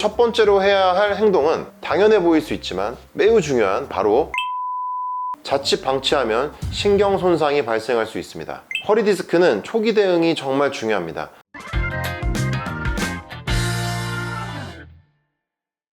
첫 번째로 해야 할 행동은 당연해 보일 수 있지만 매우 중요한 바로 자칫 방치하면 신경 손상이 발생할 수 있습니다. 허리 디스크는 초기 대응이 정말 중요합니다.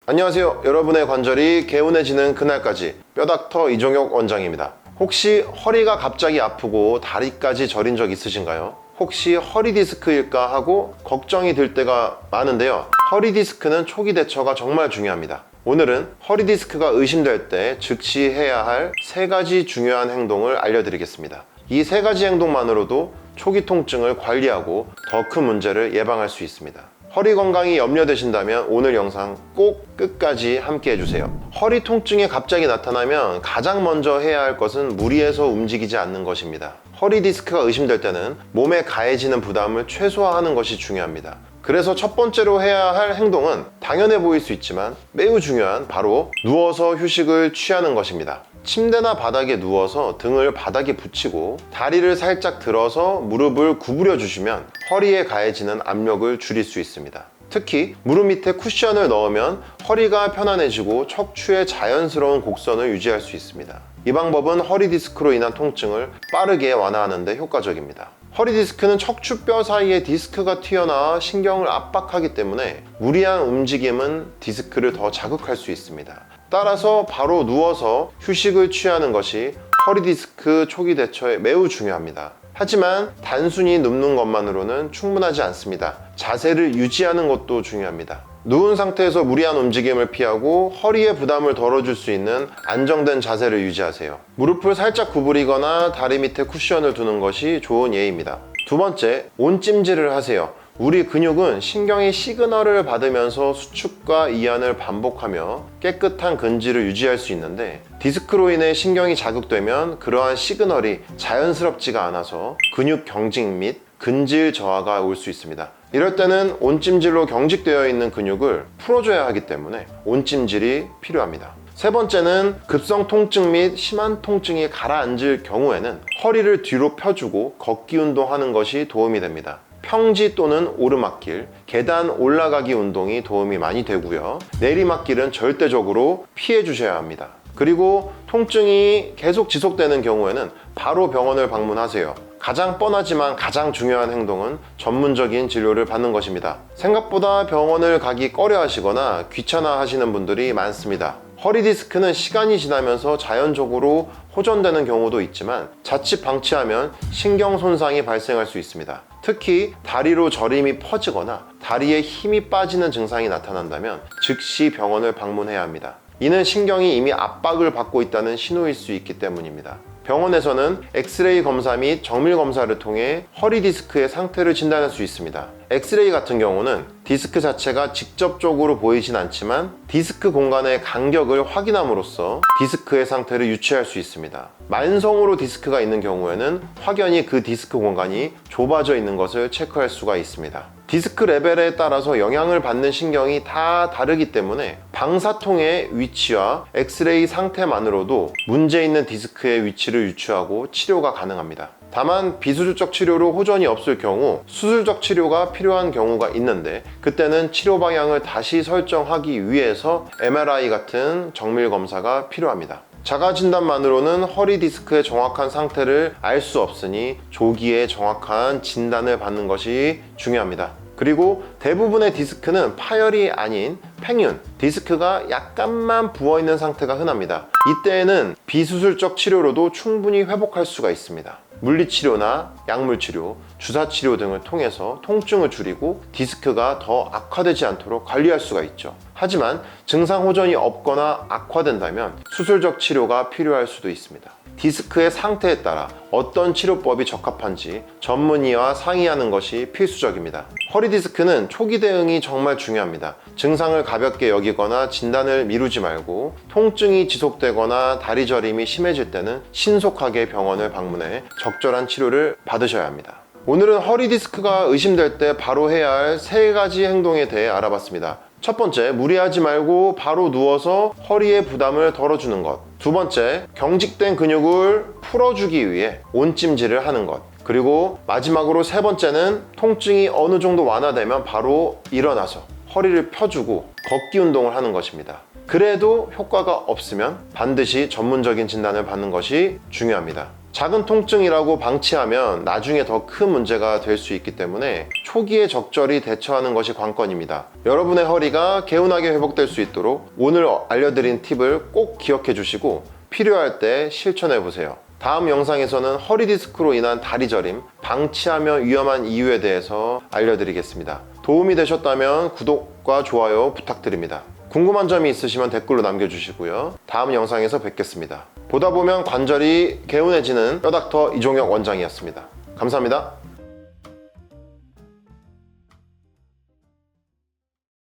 안녕하세요. 여러분의 관절이 개운해지는 그날까지 뼈닥터 이종혁 원장입니다. 혹시 허리가 갑자기 아프고 다리까지 저린 적 있으신가요? 혹시 허리 디스크일까 하고 걱정이 들 때가 많은데요. 허리 디스크는 초기 대처가 정말 중요합니다. 오늘은 허리 디스크가 의심될 때 즉시 해야 할 3가지 중요한 행동을 알려드리겠습니다. 이 3가지 행동만으로도 초기 통증을 관리하고 더 큰 문제를 예방할 수 있습니다. 허리 건강이 염려되신다면 오늘 영상 꼭 끝까지 함께 해주세요. 허리 통증이 갑자기 나타나면 가장 먼저 해야 할 것은 무리해서 움직이지 않는 것입니다. 허리 디스크가 의심될 때는 몸에 가해지는 부담을 최소화하는 것이 중요합니다. 그래서 첫 번째로 해야 할 행동은 당연해 보일 수 있지만 매우 중요한 바로 누워서 휴식을 취하는 것입니다. 침대나 바닥에 누워서 등을 바닥에 붙이고 다리를 살짝 들어서 무릎을 구부려 주시면 허리에 가해지는 압력을 줄일 수 있습니다. 특히 무릎 밑에 쿠션을 넣으면 허리가 편안해지고 척추의 자연스러운 곡선을 유지할 수 있습니다. 이 방법은 허리 디스크로 인한 통증을 빠르게 완화하는 데 효과적입니다. 허리 디스크는 척추뼈 사이에 디스크가 튀어나와 신경을 압박하기 때문에 무리한 움직임은 디스크를 더 자극할 수 있습니다. 따라서 바로 누워서 휴식을 취하는 것이 허리 디스크 초기 대처에 매우 중요합니다. 하지만 단순히 눕는 것만으로는 충분하지 않습니다. 자세를 유지하는 것도 중요합니다. 누운 상태에서 무리한 움직임을 피하고 허리에 부담을 덜어줄 수 있는 안정된 자세를 유지하세요. 무릎을 살짝 구부리거나 다리 밑에 쿠션을 두는 것이 좋은 예입니다. 두 번째, 온찜질을 하세요. 우리 근육은 신경의 시그널을 받으면서 수축과 이완을 반복하며 깨끗한 근질을 유지할 수 있는데 디스크로 인해 신경이 자극되면 그러한 시그널이 자연스럽지가 않아서 근육 경직 및 근질 저하가 올 수 있습니다. 이럴 때는 온찜질로 경직되어 있는 근육을 풀어줘야 하기 때문에 온찜질이 필요합니다. 세 번째는 급성 통증 및 심한 통증이 가라앉을 경우에는 허리를 뒤로 펴주고 걷기 운동하는 것이 도움이 됩니다. 평지 또는 오르막길, 계단 올라가기 운동이 도움이 많이 되고요. 내리막길은 절대적으로 피해 주셔야 합니다. 그리고 통증이 계속 지속되는 경우에는 바로 병원을 방문하세요. 가장 뻔하지만 가장 중요한 행동은 전문적인 진료를 받는 것입니다. 생각보다 병원을 가기 꺼려 하시거나 귀찮아 하시는 분들이 많습니다. 허리 디스크는 시간이 지나면서 자연적으로 호전되는 경우도 있지만 자칫 방치하면 신경 손상이 발생할 수 있습니다. 특히 다리로 저림이 퍼지거나 다리에 힘이 빠지는 증상이 나타난다면 즉시 병원을 방문해야 합니다. 이는 신경이 이미 압박을 받고 있다는 신호일 수 있기 때문입니다. 병원에서는 엑스레이 검사 및 정밀 검사를 통해 허리 디스크의 상태를 진단할 수 있습니다. 엑스레이 같은 경우는 디스크 자체가 직접적으로 보이진 않지만 디스크 공간의 간격을 확인함으로써 디스크의 상태를 유추할 수 있습니다. 만성으로 디스크가 있는 경우에는 확연히 그 디스크 공간이 좁아져 있는 것을 체크할 수가 있습니다. 디스크 레벨에 따라서 영향을 받는 신경이 다 다르기 때문에 방사통의 위치와 엑스레이 상태만으로도 문제 있는 디스크의 위치를 유추하고 치료가 가능합니다. 다만 비수술적 치료로 호전이 없을 경우 수술적 치료가 필요한 경우가 있는데 그때는 치료 방향을 다시 설정하기 위해서 MRI 같은 정밀 검사가 필요합니다. 자가 진단만으로는 허리 디스크의 정확한 상태를 알 수 없으니 조기에 정확한 진단을 받는 것이 중요합니다. 그리고 대부분의 디스크는 파열이 아닌 팽윤, 디스크가 약간만 부어있는 상태가 흔합니다. 이때에는 비수술적 치료로도 충분히 회복할 수가 있습니다. 물리치료나 약물치료, 주사치료 등을 통해서 통증을 줄이고 디스크가 더 악화되지 않도록 관리할 수가 있죠. 하지만 증상 호전이 없거나 악화된다면 수술적 치료가 필요할 수도 있습니다. 디스크의 상태에 따라 어떤 치료법이 적합한지 전문의와 상의하는 것이 필수적입니다. 허리 디스크는 초기 대응이 정말 중요합니다. 증상을 가볍게 여기거나 진단을 미루지 말고 통증이 지속되거나 다리 저림이 심해질 때는 신속하게 병원을 방문해 적절한 치료를 받으셔야 합니다. 오늘은 허리 디스크가 의심될 때 바로 해야 할 3가지 행동에 대해 알아봤습니다. 첫 번째, 무리하지 말고 바로 누워서 허리의 부담을 덜어주는 것. 두 번째, 경직된 근육을 풀어주기 위해 온찜질을 하는 것. 그리고 마지막으로 세 번째는 통증이 어느 정도 완화되면 바로 일어나서 허리를 펴주고 걷기 운동을 하는 것입니다. 그래도 효과가 없으면 반드시 전문적인 진단을 받는 것이 중요합니다. 작은 통증이라고 방치하면 나중에 더 큰 문제가 될 수 있기 때문에 초기에 적절히 대처하는 것이 관건입니다. 여러분의 허리가 개운하게 회복될 수 있도록 오늘 알려드린 팁을 꼭 기억해 주시고 필요할 때 실천해 보세요. 다음 영상에서는 허리 디스크로 인한 다리 저림, 방치하면 위험한 이유에 대해서 알려드리겠습니다. 도움이 되셨다면 구독과 좋아요 부탁드립니다. 궁금한 점이 있으시면 댓글로 남겨주시고요. 다음 영상에서 뵙겠습니다. 보다 보면 관절이 개운해지는 뼈닥터 이종혁 원장이었습니다. 감사합니다.